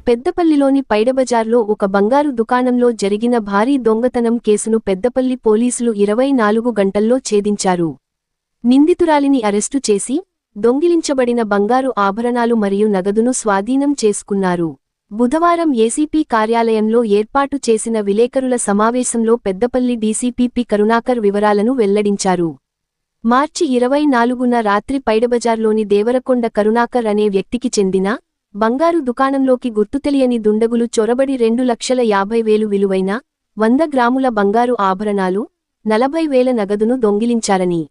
పెద్దపల్లిలోని పైడబజార్లో ఒక బంగారు దుకాణంలో జరిగిన భారీ దొంగతనం కేసును పెద్దపల్లి పోలీసులు 24 గంటల్లో ఛేదించారు. నిందితురాలిని అరెస్టు చేసి, దొంగిలించబడిన బంగారు ఆభరణాలు మరియు నగదును స్వాధీనం చేసుకున్నారు. బుధవారం ఏసీపీ కార్యాలయంలో ఏర్పాటు చేసిన విలేకరుల సమావేశంలో పెద్దపల్లి డీసీపీ పి. కరుణాకర్ వివరాలను వెల్లడించారు. మార్చి 24న రాత్రి పైడబజార్లోని దేవరకొండ కరుణాకర్ అనే వ్యక్తికి చెందిన బంగారు దుకాణంలోకి గుర్తుతెలియని దుండగులు చొరబడి 2,50,000 విలువైన 100 గ్రాముల బంగారు ఆభరణాలు, 40,000 నగదును దొంగిలించారని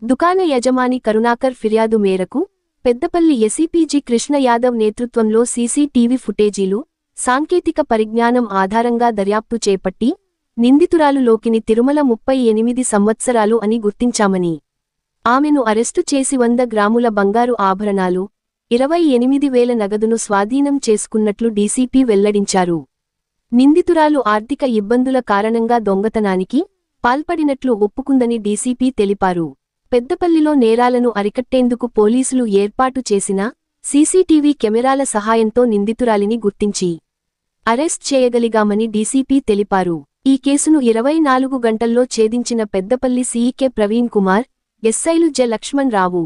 దుకాణ యజమాని కరుణాకర్ ఫిర్యాదు మేరకు పెద్దపల్లి ఎస్సీపీ జి. కృష్ణ యాదవ్ నేతృత్వంలో సీసీటీవీ ఫుటేజీలు, సాంకేతిక పరిజ్ఞానం ఆధారంగా దర్యాప్తు చేపట్టి నిందితురాలు లోకిని తిరుమల 38 సంవత్సరాలు అని గుర్తించామని, ఆమెను అరెస్టు చేసి 100 గ్రాముల బంగారు ఆభరణాలు, 28,000 నగదును స్వాధీనం చేసుకున్నట్లు డీసీపీ వెల్లడించారు. నిందితురాలు ఆర్థిక ఇబ్బందుల కారణంగా దొంగతనానికి పాల్పడినట్లు ఒప్పుకుందని డీసీపీ తెలిపారు. పెద్దపల్లిలో నేరాలను అరికట్టేందుకు పోలీసులు ఏర్పాటు చేసిన సీసీటీవీ కెమెరాల సహాయంతో నిందితురాలిని గుర్తించి అరెస్ట్ చేయగలిగామని డీసీపీ తెలిపారు. ఈ కేసును 24 గంటల్లో ఛేదించిన పెద్దపల్లి సీఈకే ప్రవీణ్ కుమార్, ఎస్ఐలు జె. లక్ష్మణ్ రావు,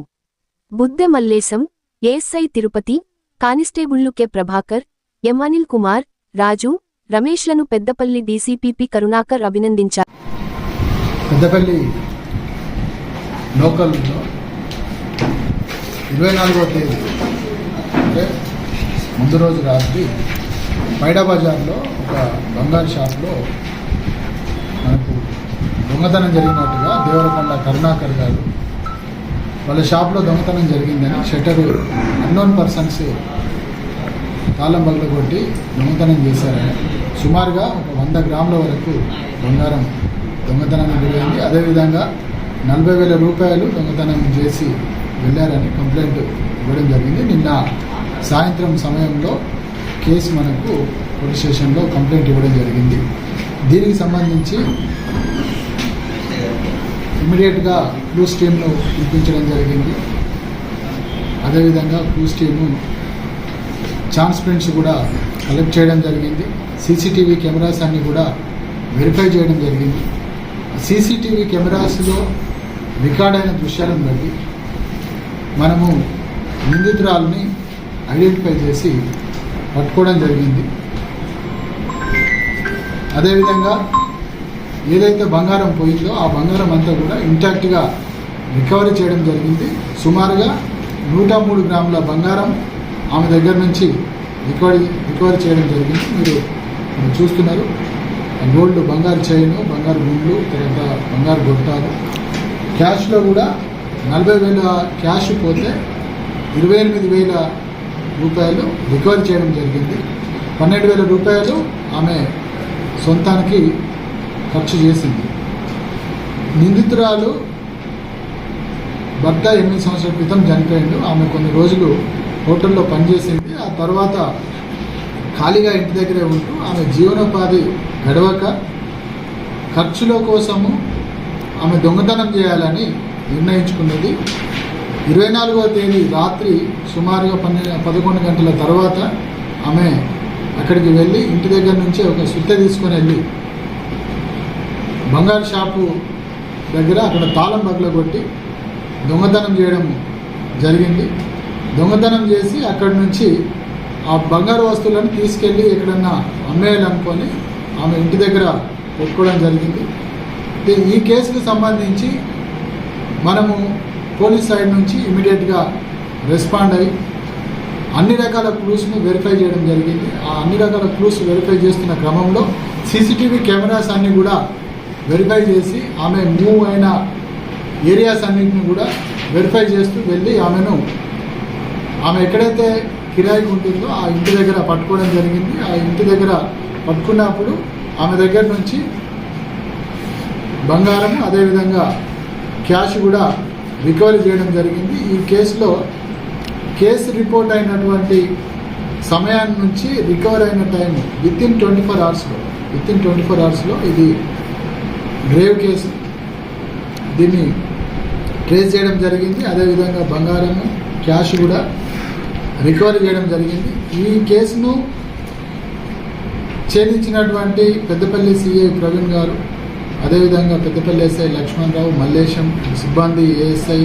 బుద్దె మల్లేశం, ఏఎస్ఐ తిరుపతి, కానిస్టేబుళ్లు కె. ప్రభాకర్, ఎం. అనిల్ కుమార్, రాజు, రమేష్లను పెద్దపల్లి డీసీపీ పి. కరుణాకర్ అభినందించారు. పెద్దపల్లి లోకల్లో 24వ తేదీ అంటే ముందు రోజు రాత్రి పైడబజార్లో ఒక బంగారు షాప్లో మనకు దొంగతనం జరిగినట్టుగా దేవరకొండ కరుణాకర్ గారు వాళ్ళ షాప్లో దొంగతనం జరిగిందని షట్టరు అన్నోన్ పర్సన్స్ తాళం పగలగొట్టి దొంగతనం చేశారని, సుమారుగా ఒక 100 గ్రాముల వరకు బంగారం దొంగతనం జరిగింది. అదేవిధంగా 40,000 రూపాయలు దొంగతనం చేసి వెళ్ళారని కంప్లైంట్ ఇవ్వడం జరిగింది. నిన్న సాయంత్రం సమయంలో కేసు మనకు పోలీస్ స్టేషన్లో కంప్లైంట్ ఇవ్వడం జరిగింది. దీనికి సంబంధించి ఇమ్మీడియట్గా క్లూస్ టీమ్ను పిలిపించడం జరిగింది. అదేవిధంగా క్లూస్ టీము ఛాన్స్ ప్రింట్స్ కూడా కలెక్ట్ చేయడం జరిగింది. సీసీటీవీ కెమెరాస్ అన్నీ కూడా వెరిఫై చేయడం జరిగింది. సీసీటీవీ కెమెరాస్లో రికార్డ్ అయిన దృశ్యాలను బట్టి మనము నిందితురాలని ఐడెంటిఫై చేసి పట్టుకోవడం జరిగింది. అదేవిధంగా ఏదైతే బంగారం పోయిందో ఆ బంగారం అంతా కూడా ఇంటాక్ట్గా రికవరీ చేయడం జరిగింది. సుమారుగా 103 గ్రాముల బంగారం ఆమె దగ్గర నుంచి రికవరీ చేయడం జరిగింది. మీరు చూస్తున్నారు, గోల్డ్ బంగారు చైను, బంగారు గుండ్లు, తర్వాత బంగారు గొట్టాలు. క్యాష్లో కూడా 40,000 క్యాష్ పోతే 28,000 రూపాయలు రికవరీ చేయడం జరిగింది. 12,000 రూపాయలు ఆమె సొంతానికి ఖర్చు చేసింది. నిందితురాలు భర్త 8 సంవత్సరాల క్రితం చనిపోయిండు. ఆమె కొన్ని రోజులు హోటల్లో పనిచేసింది. ఆ తర్వాత ఖాళీగా ఇంటి దగ్గరే ఉంటూ ఆమె జీవనోపాధి గడవక ఖర్చుల కోసము ఆమె దొంగతనం చేయాలని నిర్ణయించుకున్నది. 24వ తేదీ రాత్రి సుమారుగా 11 గంటల తర్వాత ఆమె అక్కడికి వెళ్ళి ఇంటి దగ్గర నుంచి ఒక సుత్తె తీసుకొని వెళ్ళి బంగారు షాపు దగ్గర అక్కడ తాళం పగలగొట్టి దొంగతనం చేయడం జరిగింది. దొంగతనం చేసి అక్కడి నుంచి ఆ బంగారు వస్తువులను తీసుకెళ్ళి ఎక్కడన్నా అమ్మేయాలనుకొని ఆమె ఇంటి దగ్గర పెట్టుకోవడం జరిగింది. ఈ కేసుకు సంబంధించి మనము పోలీస్ సైడ్ నుంచి ఇమీడియట్గా రెస్పాండ్ అయ్యి అన్ని రకాల క్లూస్ను వెరిఫై చేయడం జరిగింది. ఆ అన్ని రకాల క్లూస్ వెరిఫై చేస్తున్న క్రమంలో సీసీటీవీ కెమెరాస్ అన్నీ కూడా వెరిఫై చేసి ఆమె మూవ్ అయిన ఏరియాస్ అన్నింటిని కూడా వెరిఫై చేస్తూ వెళ్ళి ఆమె ఎక్కడైతే కిరాయికి ఉంటుందో ఆ ఇంటి దగ్గర పట్టుకోవడం జరిగింది. ఆ ఇంటి దగ్గర పట్టుకున్నప్పుడు ఆమె దగ్గర నుంచి బంగారం అదేవిధంగా క్యాష్ కూడా రికవరీ చేయడం జరిగింది. ఈ కేసులో కేసు రిపోర్ట్ అయినటువంటి సమయాన్ని నుంచి రికవర్ అయిన టైం వితిన్ 24 అవర్స్లో ఇది గ్రేవ్ కేసు. దీన్ని ట్రేస్ చేయడం జరిగింది. అదేవిధంగా బంగారము క్యాష్ కూడా రికవరీ చేయడం జరిగింది. ఈ కేసును ఛేదించినటువంటి పెద్దపల్లి సిఐ ప్రవీణ్ గారు, అదేవిధంగా పెద్దపల్లి ఎస్ఐ లక్ష్మణరావు, మల్లేశం, సిబ్బంది ఏఎస్ఐ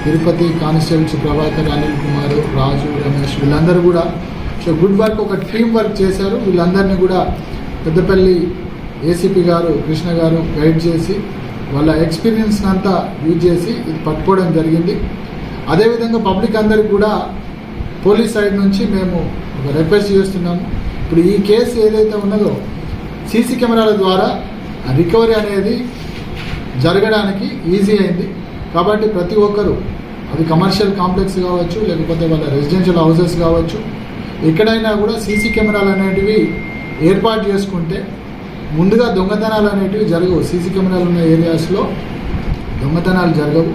తిరుపతి, కానిస్టేబుల్స్ ప్రభాకర్, అనిల్ కుమార్, రాజు, రమేష్ వీళ్ళందరూ కూడా గుడ్ వర్క్, ఒక టీం వర్క్ చేశారు. వీళ్ళందరినీ కూడా పెద్దపల్లి ఏసీపీ గారు కృష్ణ గారు గైడ్ చేసి వాళ్ళ ఎక్స్పీరియన్స్ అంతా యూజ్ చేసి ఇది పట్టుకోవడం జరిగింది. అదేవిధంగా పబ్లిక్ అందరికి కూడా పోలీస్ సైడ్ నుంచి మేము ఒక రిక్వెస్ట్ చేస్తున్నాము. ఇప్పుడు ఈ కేసు ఏదైతే ఉన్నదో సీసీ కెమెరాల ద్వారా రికవరీ అనేది జరగడానికి ఈజీ అయింది. కాబట్టి ప్రతి ఒక్కరూ, అది కమర్షియల్ కాంప్లెక్స్ కావచ్చు, లేకపోతే వాళ్ళ రెసిడెన్షియల్ హౌసెస్ కావచ్చు, ఎక్కడైనా కూడా సీసీ కెమెరాలు అనేటివి ఏర్పాటు చేసుకుంటే ముందుగా దొంగతనాలు అనేటివి జరగవు. సీసీ కెమెరాలు ఉన్న ఏరియాస్లో దొంగతనాలు జరగవు.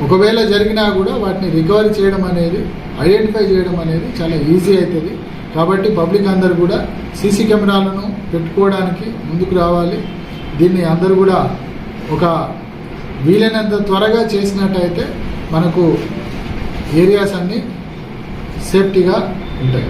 ఒకవేళ జరిగినా కూడా వాటిని రికవరీ చేయడం అనేది, ఐడెంటిఫై చేయడం అనేది చాలా ఈజీ అవుతుంది. కాబట్టి పబ్లిక్ అందరూ కూడా సీసీ కెమెరాలను పెట్టుకోవడానికి ముందుకు రావాలి. దీన్ని అందరూ కూడా ఒక వీలైనంత త్వరగా చేసినట్టయితే మనకు ఏరియాస్ అన్నీ సేఫ్టీగా ఉంటాయి.